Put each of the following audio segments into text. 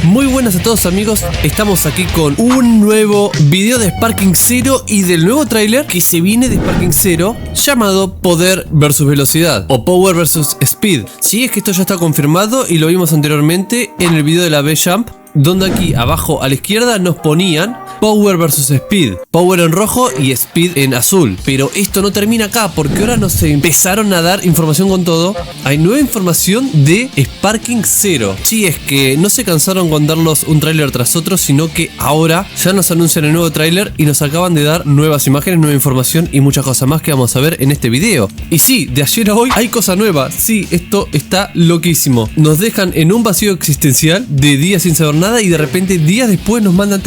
Muy buenas a todos amigos, estamos aquí con un nuevo video de Sparking Zero y del nuevo tráiler que se viene de Sparking Zero llamado Poder vs Velocidad o Power vs Speed. Sí, es que esto ya está confirmado y lo vimos anteriormente en el video de la B-Jump, donde aquí abajo a la izquierda nos ponían Power vs Speed, Power en rojo y Speed en azul. Pero esto no termina acá, porque ahora nos empezaron a dar información con todo. Hay nueva información de Sparking Zero. Sí, es que no se cansaron con darnos un tráiler tras otro, sino que ahora ya nos anuncian el nuevo tráiler y nos acaban de dar nuevas imágenes, nueva información y muchas cosas más que vamos a ver en este video. Y sí, de ayer a hoy hay cosa nueva. Sí, esto está loquísimo. Nos dejan en un vacío existencial de días sin saber nada y de repente días después nos mandan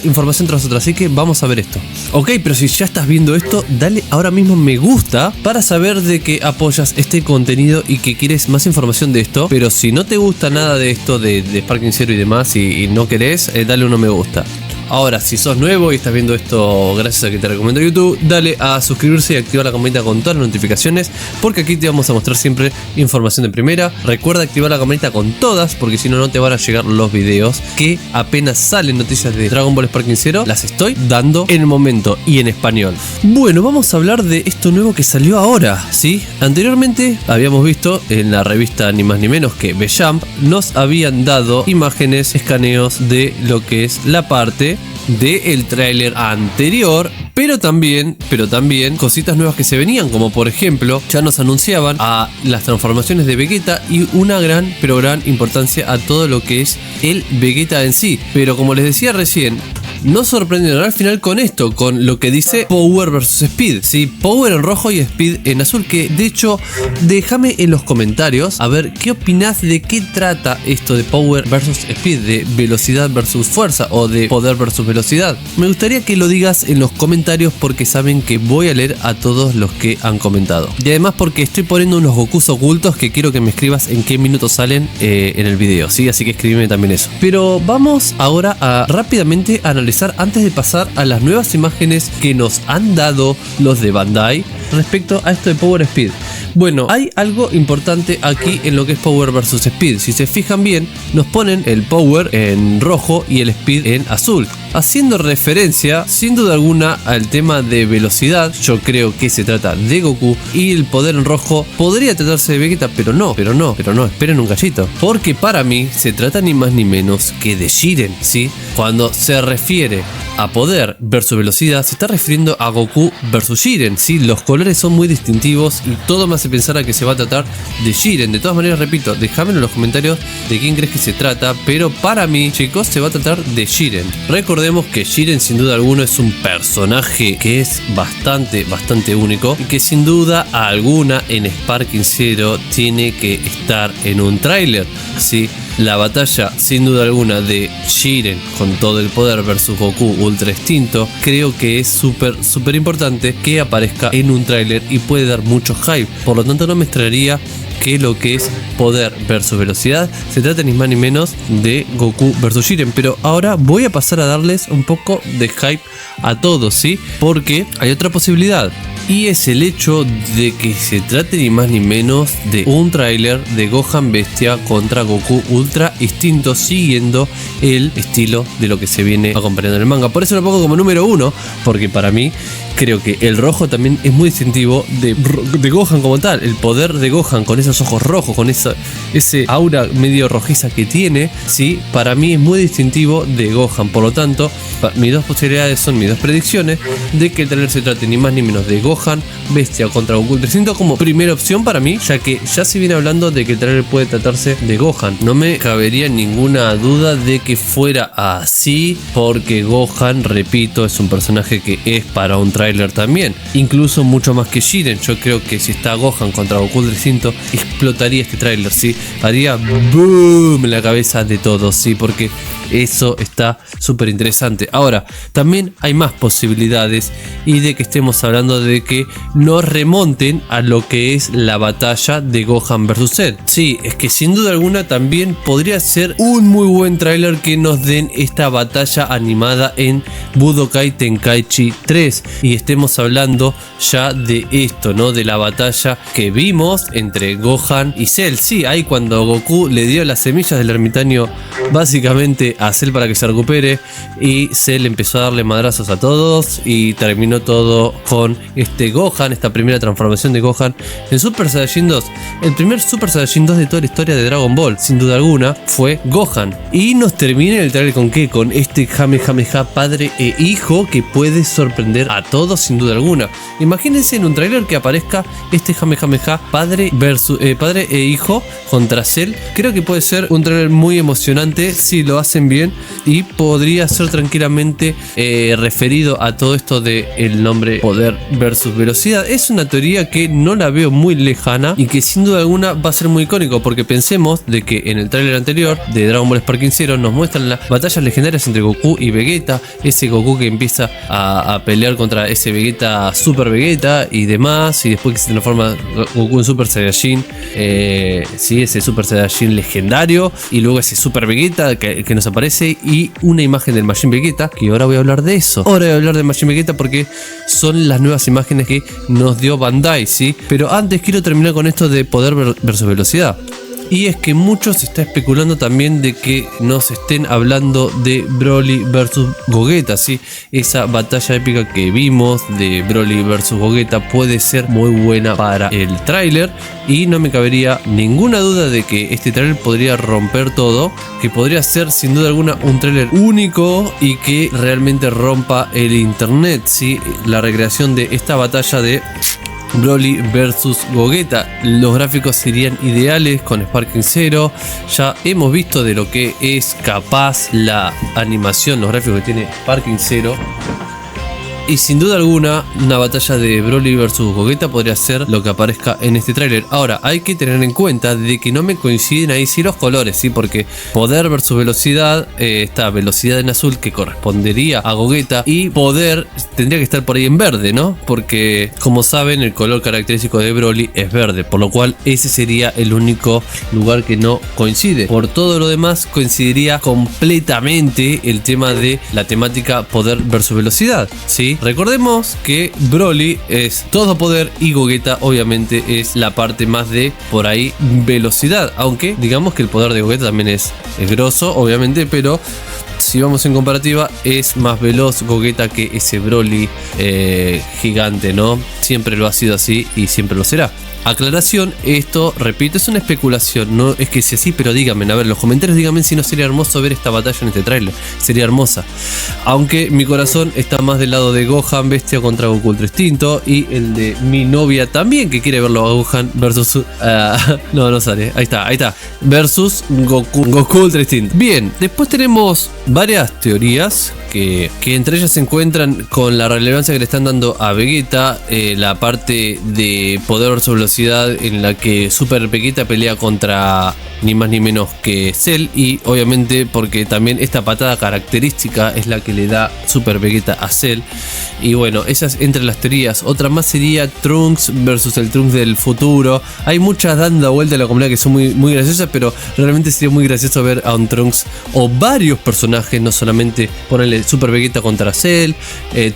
información tras otra, así que vamos a ver esto. Ok, pero si ya estás viendo esto, dale ahora mismo me gusta para saber de que apoyas este contenido y que quieres más información de esto. Pero si no te gusta nada de esto de Sparking Zero y demás y no querés, dale uno me gusta. Ahora, si sos nuevo y estás viendo esto gracias a que te recomiendo YouTube, dale a suscribirse y activar la campanita con todas las notificaciones, porque aquí te vamos a mostrar siempre información de primera. Recuerda activar la campanita con todas, porque si no, no te van a llegar los videos que apenas salen noticias de Dragon Ball Sparking Zero, las estoy dando en el momento y en español. Bueno, vamos a hablar de esto nuevo que salió ahora, ¿sí? Anteriormente habíamos visto en la revista ni más ni menos que B-Jump, nos habían dado imágenes, escaneos de lo que es la parte del tráiler anterior, pero también cositas nuevas que se venían, como por ejemplo ya nos anunciaban a las transformaciones de Vegeta y una gran importancia a todo lo que es el Vegeta en sí. Pero como les decía recién, nos sorprendieron al final con esto, con lo que dice Power vs Speed, ¿sí? Power en rojo y Speed en azul, que de hecho déjame en los comentarios a ver qué opinás de qué trata esto de Power vs Speed, de velocidad versus fuerza o de poder versus velocidad. Me gustaría que lo digas en los comentarios, porque saben que voy a leer a todos los que han comentado. Y además porque estoy poniendo unos Gokus ocultos que quiero que me escribas en qué minutos salen en el video, ¿sí? Así que escríbeme también eso. Pero vamos ahora a rápidamente analizar, antes de pasar a las nuevas imágenes que nos han dado los de Bandai respecto a esto de Power Speed. Bueno, hay algo importante aquí en lo que es Power vs Speed. Si se fijan bien, nos ponen el Power en rojo y el Speed en azul, haciendo referencia sin duda alguna al tema de velocidad. Yo creo que se trata de Goku, y el poder en rojo podría tratarse de Vegeta, pero no, esperen un cachito, porque para mí se trata ni más ni menos que de Jiren, ¿sí? Cuando se refiere a poder versus velocidad, se está refiriendo a Goku versus Jiren, ¿sí? Los colores son muy distintivos y todo me hace pensar a que se va a tratar de Jiren. De todas maneras, repito, déjame en los comentarios de quién crees que se trata, pero para mí, chicos, se va a tratar de Jiren. Recordemos que Jiren sin duda alguna es un personaje que es bastante único y que sin duda alguna en Sparking Zero tiene que estar en un tráiler, ¿sí? La batalla sin duda alguna de Jiren con todo el poder versus Goku ultra extinto, creo que es súper importante que aparezca en un tráiler y puede dar mucho hype. Por lo tanto, no me extrañaría que lo que es poder versus velocidad se trata ni más ni menos de Goku versus Jiren. Pero ahora voy a pasar a darles un poco de hype a todos, ¿sí? Porque hay otra posibilidad, y es el hecho de que se trate ni más ni menos de un tráiler de Gohan Bestia contra Goku Ultra Instinto, siguiendo el estilo de lo que se viene acompañando en el manga. Por eso lo pongo como número 1, porque para mí creo que el rojo también es muy distintivo de Gohan como tal. El poder de Gohan con esos ojos rojos, con ese aura medio rojiza que tiene, ¿sí? Para mí es muy distintivo de Gohan. Por lo tanto, mis dos posibilidades son mis dos predicciones de que el trailer se trate ni más ni menos de Gohan Bestia contra Goku Ultra Instinto como primera opción para mí, ya que ya se viene hablando de que el trailer puede tratarse de Gohan. No me cabería ninguna duda de que fuera así, porque Gohan, repito, es un personaje que es para un tráiler también, incluso mucho más que Jiren. Yo creo que si está Gohan contra Goku Ultra Instinto, explotaría este tráiler, ¿sí? Haría boom en la cabeza de todos, ¿sí? Porque eso está súper interesante. Ahora, también hay más posibilidades, y de que estemos hablando de que nos remonten a lo que es la batalla de Gohan vs Cell. Sí, es que sin duda alguna también podría ser un muy buen tráiler que nos den esta batalla animada en Budokai Tenkaichi 3. Y y estemos hablando ya de esto, ¿no? De la batalla que vimos entre Gohan y Cell. Sí, ahí cuando Goku le dio las semillas del ermitaño básicamente a Cell para que se recupere, y Cell empezó a darle madrazos a todos y terminó todo con este Gohan, esta primera transformación de Gohan en Super Saiyajin 2. El primer Super Saiyajin 2 de toda la historia de Dragon Ball, sin duda alguna, fue Gohan. Y nos termina el trailer con ¿qué? Con este Kamehameha padre e hijo que puede sorprender a todos sin duda alguna. Imagínense en un trailer que aparezca este Kamehameha padre e hijo contra Cell. Creo que puede ser un trailer muy emocionante si lo hacen bien, y podría ser tranquilamente referido a todo esto de el nombre poder versus velocidad. Es una teoría que no la veo muy lejana y que sin duda alguna va a ser muy icónico, porque pensemos de que en el tráiler anterior de Dragon Ball Sparking Zero nos muestran las batallas legendarias entre Goku y Vegeta, ese Goku que empieza a pelear contra ese Vegeta Super Vegeta y demás, y después que se transforma Goku en Super Saiyajin, sí, ese Super Saiyajin legendario, y luego ese Super Vegeta que nos aparece, y una imagen del Majin Vegeta, que ahora voy a hablar de eso. Ahora voy a hablar de Majin Vegeta porque son las nuevas imágenes que nos dio Bandai, ¿sí? Pero antes quiero terminar con esto de poder versus velocidad. Y es que muchos se está especulando también de que nos estén hablando de Broly versus Gogeta, ¿sí? Esa batalla épica que vimos de Broly versus Gogeta puede ser muy buena para el tráiler, y no me cabería ninguna duda de que este tráiler podría romper todo, que podría ser sin duda alguna un tráiler único y que realmente rompa el internet, ¿sí? La recreación de esta batalla de Broly versus Gogeta. Los gráficos serían ideales con Sparking Zero. Ya hemos visto de lo que es capaz la animación, los gráficos que tiene Sparking Zero. Y sin duda alguna, una batalla de Broly versus Gogeta podría ser lo que aparezca en este tráiler. Ahora, hay que tener en cuenta de que no me coinciden ahí sí los colores, ¿sí? Porque poder versus velocidad, esta velocidad en azul que correspondería a Gogeta, y poder tendría que estar por ahí en verde, ¿no? Porque, como saben, el color característico de Broly es verde, por lo cual ese sería el único lugar que no coincide. Por todo lo demás, coincidiría completamente el tema de la temática poder versus velocidad, ¿sí? Recordemos que Broly es todo poder y Gogeta obviamente es la parte más de por ahí velocidad, aunque digamos que el poder de Gogeta también es grosso obviamente, pero si vamos en comparativa es más veloz Gogeta que ese Broly gigante, ¿no? Siempre lo ha sido así y siempre lo será. Aclaración, esto, repito, es una especulación, no es que sea así, pero díganme, a ver, en los comentarios díganme si no sería hermoso ver esta batalla en este tráiler, sería hermosa. Aunque mi corazón está más del lado de Gohan Bestia contra Goku Ultra Instinto, y el de mi novia también, que quiere verlo a Gohan versus... no sale, ahí está, versus Goku Ultra Instinto. Bien, después tenemos varias teorías que entre ellas se encuentran con la relevancia que le están dando a Vegeta, la parte de poder versus velocidad en la que Super Vegeta pelea contra ni más ni menos que Cell, y obviamente porque también esta patada característica es la que le da Super Vegeta a Cell. Y bueno, esas entre las teorías. Otra más sería Trunks versus el Trunks del futuro. Hay muchas dando vuelta a la comunidad que son muy graciosas, pero realmente sería muy gracioso ver a un Trunks o varios personajes, no solamente ponerle Super Vegeta contra Cell,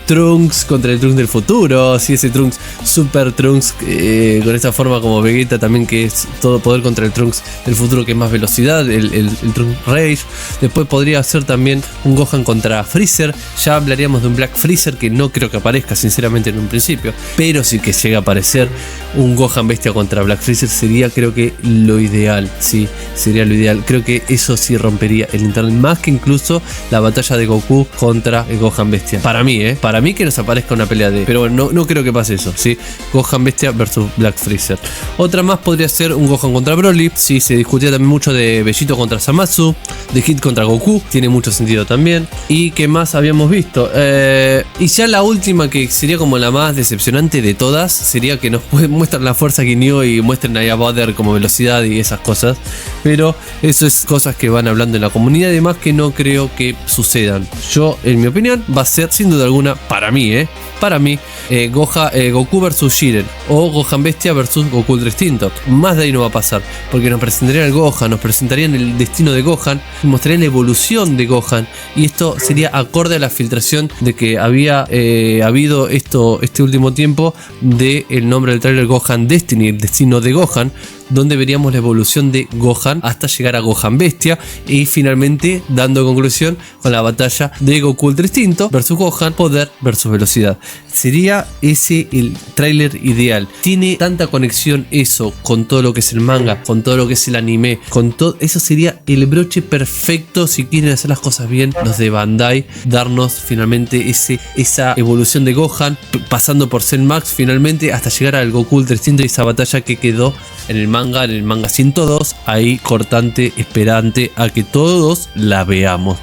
Trunks contra el Trunks del futuro, si ese Trunks Super Trunks con esta forma como Vegeta también, que es todo poder contra el Trunks del futuro que es más velocidad, el Trunks Rage. Después podría ser también un Gohan contra Freezer. Ya hablaríamos de un Black Freezer, que no creo que aparezca sinceramente en un principio, pero si que llega a aparecer un Gohan Bestia contra Black Freezer sería, creo que lo ideal, sí, sería lo ideal. Creo que eso sí rompería el internet, más que incluso la batalla de Goku contra el Gohan Bestia. Para mí que nos aparezca una pelea de... Pero bueno, no creo que pase eso, sí. Gohan Bestia versus Black Freezer. Otra más podría ser un Gohan contra Broly. Sí, se discutía también mucho de Vegito contra Zamasu, de Hit contra Goku, tiene mucho sentido también. ¿Y qué más habíamos visto? Y ya la última, que sería como la más decepcionante de todas, sería que nos muestran la fuerza Ginyu y muestren ahí a Butter como velocidad y esas cosas. Pero eso es cosas que van hablando en la comunidad, además que no creo creo que sucedan. Yo, en mi opinión, va a ser sin duda alguna, para mí, Goku vs Jiren o Gohan Bestia vs Goku Ultra Instinto. Más de ahí no va a pasar, porque nos presentarían el Gohan, nos presentarían el destino de Gohan, mostrarían la evolución de Gohan, y esto sería acorde a la filtración de que había habido este último tiempo de el nombre del trailer Gohan Destiny, el destino de Gohan, donde veríamos la evolución de Gohan hasta llegar a Gohan Bestia y finalmente dando conclusión con la batalla de Goku Ultra Instinto versus Gohan, poder versus velocidad. Sería ese el tráiler ideal. Tiene tanta conexión eso con todo lo que es el manga, con todo lo que es el anime, con todo eso sería el broche perfecto si quieren hacer las cosas bien los de Bandai, darnos finalmente esa evolución de Gohan pasando por Cell Max finalmente hasta llegar al Goku Ultra Instinto y esa batalla que quedó en el manga 102, ahí cortante, esperante a que todos la veamos.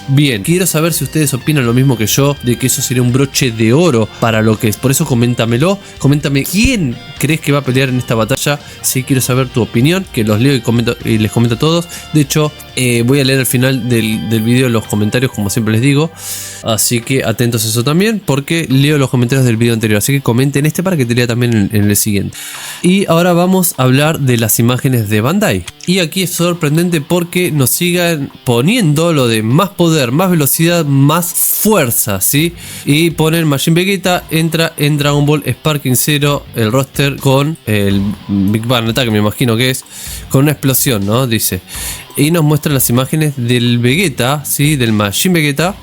Bien, quiero saber si ustedes opinan lo mismo que yo, de que eso sería un broche de oro para lo que es. Por eso coméntamelo, coméntame quién crees que va a pelear en esta batalla. Sí, quiero saber tu opinión, que los leo y les comento a todos. De hecho, voy a leer al final del video los comentarios, como siempre les digo, así que atentos a eso también, porque leo los comentarios del video anterior, así que comenten para que te lea también en el siguiente. Y ahora vamos a hablar de las imágenes de Bandai, y aquí es sorprendente porque nos sigan poniendo lo de más poder, más velocidad, más fuerza, ¿sí? Y ponen Majin Vegeta entra en Dragon Ball Sparking Zero, el roster con el Big Bang Attack, me imagino que es, con una explosión, ¿no? Dice. Y nos muestra las imágenes del Vegeta, ¿sí? Del Majin Vegeta,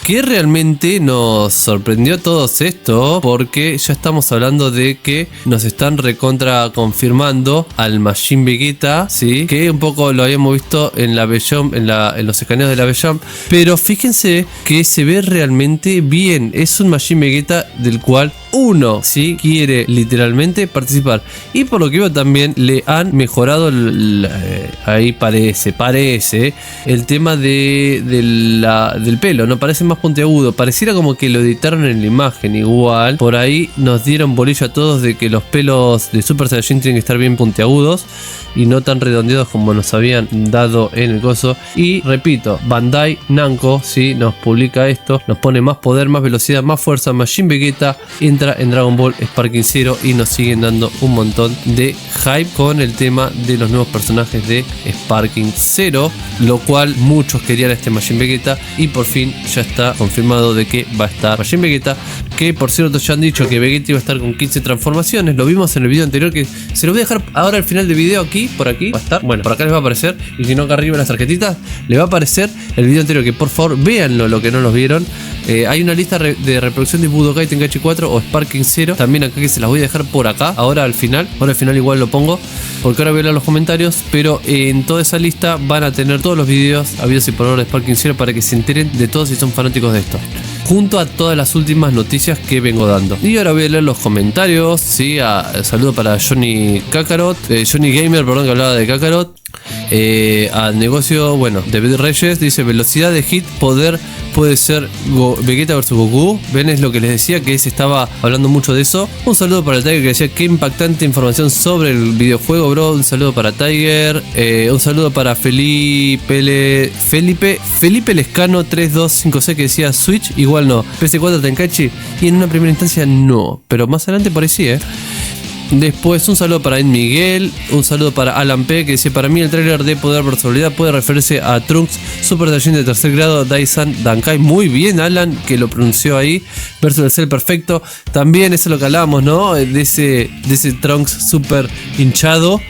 que realmente nos sorprendió todos esto, porque ya estamos hablando de que nos están recontra confirmando al Majin Vegeta, ¿sí? Que un poco lo habíamos visto en la Beyond, en los escaneos de la Beyond, pero fíjense que se ve realmente bien. Es un Majin Vegeta del cual uno, ¿sí? Quiere literalmente participar, y por lo que veo también le han mejorado ahí parece el tema del pelo, no parece más puntiagudo, pareciera como que lo editaron en la imagen. Igual por ahí nos dieron bolillo a todos de que los pelos de Super Saiyajin tienen que estar bien puntiagudos y no tan redondeados como nos habían dado en el coso. Y repito, Bandai Namco, ¿sí? Nos publica esto, nos pone más poder, más velocidad, más fuerza. Majin Vegeta entra en Dragon Ball Sparking Zero, y nos siguen dando un montón de hype con el tema de los nuevos personajes de Sparking Zero, lo cual muchos querían a este Majin Vegeta, y por fin ya está confirmado de que va a estar Majin Vegeta, que por cierto ya han dicho que Vegeta iba a estar con 15 transformaciones. Lo vimos en el video anterior, que se lo voy a dejar ahora al final del video. Aquí, por aquí va a estar, bueno, por acá les va a aparecer, y si no, acá arriba en las tarjetitas les va a aparecer el video anterior, que por favor véanlo, lo que no los vieron. Hay una lista de reproducción de Budokai Tenkaichi 4 o Sparking Zero también acá, que se las voy a dejar por acá ahora al final igual lo pongo, porque ahora voy a leer los comentarios, pero en toda esa lista van a tener todos los videos habidos y por haber de Sparking Zero, para que se enteren de todos si son fanáticos de esto, junto a todas las últimas noticias que vengo dando. Y ahora voy a leer los comentarios, ¿sí? Saludo para Johnny Gamer, perdón, que hablaba de Kakarot. Al negocio, bueno, David Reyes dice: velocidad de hit, poder, puede ser Vegeta vs Goku. Ven, es lo que les decía, que se estaba hablando mucho de eso. Un saludo para el Tiger, que decía: qué impactante información sobre el videojuego, bro. Un saludo para Tiger. Un saludo para Felipe Lescano 3256, que decía: Switch igual no, PS4 Tenkaichi, y en una primera instancia no, pero más adelante por ahí sí, Después un saludo para Ed Miguel, un saludo para Alan P, que dice: para mí el trailer de Poder vs Velocidad puede referirse a Trunks Super Saiyajin de tercer grado Daisan Dankai. Muy bien, Alan, que lo pronunció ahí, versus el Cell perfecto. También eso es lo que hablábamos, ¿no? De ese Trunks super hinchado.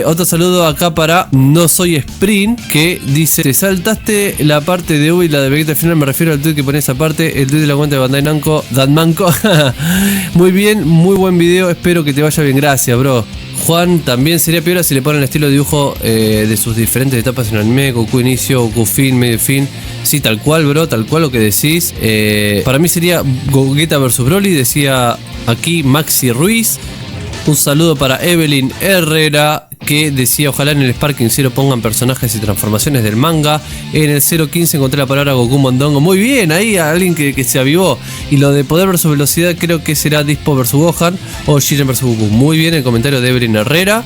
Otro saludo acá para No Soy Sprint, que dice: te saltaste la parte de U y la de Vegeta al final. Me refiero al tweet que pone esa parte, el tweet de la cuenta de Bandai Namco, Danmanco. Muy bien, muy buen video, espero que te vaya bien, gracias, bro. Juan, también sería piola si le ponen el estilo de dibujo de sus diferentes etapas en el anime: Goku inicio, Goku fin, medio fin. Sí, tal cual, bro, tal cual lo que decís. Para mí sería Gogeta vs Broly, decía aquí Maxi Ruiz. Un saludo para Evelyn Herrera, que decía: ojalá en el Sparking Zero pongan personajes y transformaciones del manga. En el 015 encontré la palabra Goku Mondongo. Muy bien, ahí alguien que se avivó. Y lo de poder versus velocidad creo que será Dispo vs Gohan o Jiren vs Goku. Muy bien el comentario de Evelyn Herrera.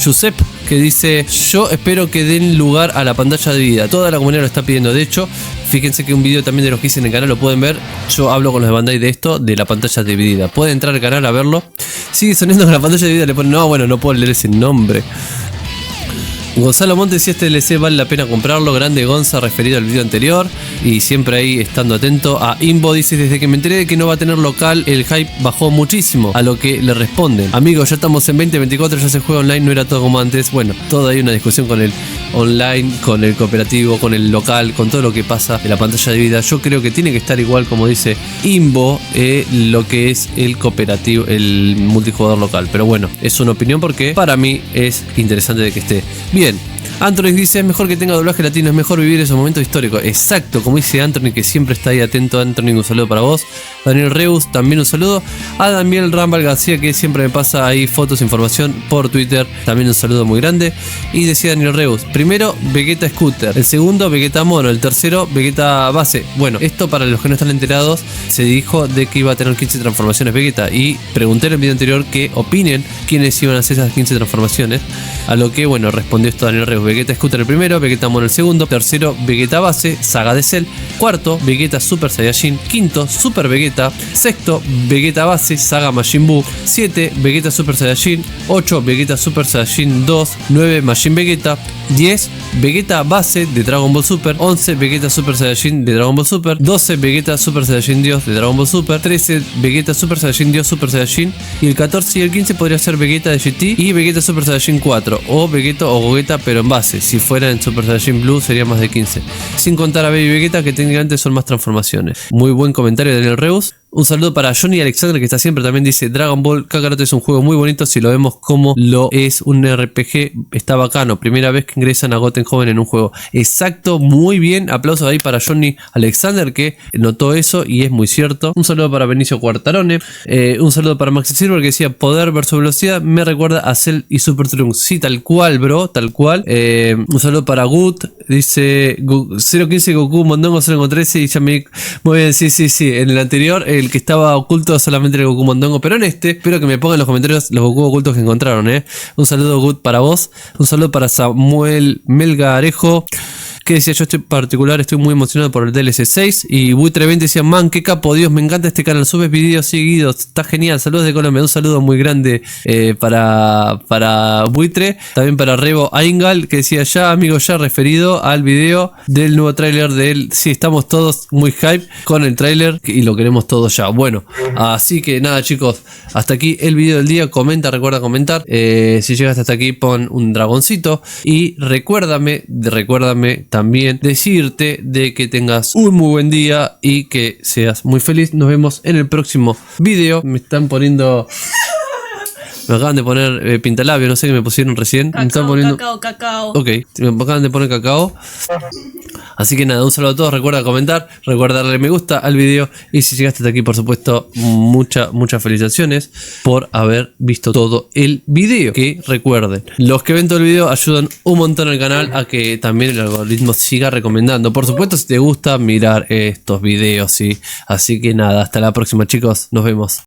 Josep, que dice: yo espero que den lugar a la pantalla de vida. Toda la comunidad lo está pidiendo. De hecho, fíjense que un video también de los que hice en el canal lo pueden ver. Yo hablo con los de Bandai de esto, de la pantalla dividida. Pueden entrar al canal a verlo. Sigue sonando con la pantalla dividida. Le ponen, no, bueno, no puedo leer ese nombre. Gonzalo Montes, si este DLC vale la pena comprarlo. Grande Gonza, referido al video anterior. Y siempre ahí estando atento. A Imbo dice: desde que me enteré de que no va a tener local, el hype bajó muchísimo. A lo que le responden: amigos, ya estamos en 2024, ya se juega online, no era todo como antes. Bueno, toda hay una discusión con el online, con el cooperativo, con el local, con todo lo que pasa en la pantalla de vida. Yo creo que tiene que estar igual, como dice Imbo, lo que es el cooperativo, el multijugador local. Pero bueno, es una opinión porque para mí es interesante de que esté. Bien, Anthony dice: es mejor que tenga doblaje latino, es mejor vivir esos momentos históricos. Exacto, como dice Anthony, que siempre está ahí atento. Anthony, un saludo para vos. Daniel Reus, también un saludo. A Daniel Rambal García, que siempre me pasa ahí fotos, información por Twitter, también un saludo muy grande. Y decía Daniel Reus: primero Vegeta Scooter, el segundo Vegeta Mono, el tercero Vegeta Base. Bueno, esto para los que no están enterados, se dijo de que iba a tener 15 transformaciones Vegeta. Y pregunté en el video anterior que opinen quiénes iban a hacer esas 15 transformaciones. A lo que, bueno, respondió esto Daniel Reus: Vegeta Scooter el primero, Vegeta Mono el segundo, tercero Vegeta Base, Saga de Cell, cuarto Vegeta Super Saiyajin, quinto Super Vegeta, sexto Vegeta Base, Saga Majin Buu, 7 Vegeta Super Saiyajin, 8 Vegeta Super Saiyajin 2, 9 Majin Vegeta, 10 Vegeta Base de Dragon Ball Super, 11 Vegeta Super Saiyajin de Dragon Ball Super, 12 Vegeta Super Saiyajin Dios de Dragon Ball Super, 13 Vegeta Super Saiyajin Dios Super Saiyajin, y el 14 y el 15 podría ser Vegeta de GT y Vegeta Super Saiyajin 4 o Vegeta o Gogeta pero en base. Si fuera en Super Saiyajin Blue sería más de 15, sin contar a Baby Vegeta, que técnicamente son más transformaciones. Muy buen comentario de Daniel Reus. Un saludo para Johnny Alexander, que está siempre, también dice: Dragon Ball Kakarot es un juego muy bonito, si lo vemos como lo es un RPG, está bacano, primera vez que ingresan a Goten Joven en un juego. Exacto, muy bien, aplausos ahí para Johnny Alexander, que notó eso y es muy cierto. Un saludo para Benicio Cuartarone, un saludo para Maxi Silver, que decía: poder versus velocidad me recuerda a Cell y Super Trunks. Sí, tal cual, bro, tal cual. Un saludo para Gut, dice 015 Goku Mondongo 013 y ya me... Muy bien, sí, en el anterior el que estaba oculto solamente era el Goku Mondongo, pero en este espero que me pongan en los comentarios los Goku ocultos que encontraron. Un saludo Gut para vos, un saludo para Samuel Melgarejo, que decía: yo estoy muy emocionado por el DLC 6. Y Buitre20 decía: man, qué capo, Dios, me encanta este canal, subes videos seguidos, está genial, saludos de Colombia. Un saludo muy grande para Buitre, también para Rebo Aingal, que decía: ya amigo, ya referido al video del nuevo tráiler de él. Sí, estamos todos muy hype con el tráiler y lo queremos todos ya. Bueno, así que nada, chicos, hasta aquí el video del día. Comenta, recuerda comentar, si llegaste hasta aquí pon un dragoncito y recuérdame también decirte de que tengas un muy buen día y que seas muy feliz. Nos vemos en el próximo video. Me están poniendo... Me acaban de poner pintalabio, no sé qué me pusieron recién. Cacao, me están poniendo... cacao. Ok, me acaban de poner cacao. Así que nada, un saludo a todos. Recuerda comentar, recuerda darle me gusta al video. Y si llegaste hasta aquí, por supuesto, muchas felicitaciones por haber visto todo el video. Que recuerden, los que ven todo el video ayudan un montón al canal a que también el algoritmo siga recomendando. Por supuesto, si te gusta mirar estos videos, ¿sí? Así que nada, hasta la próxima, chicos. Nos vemos.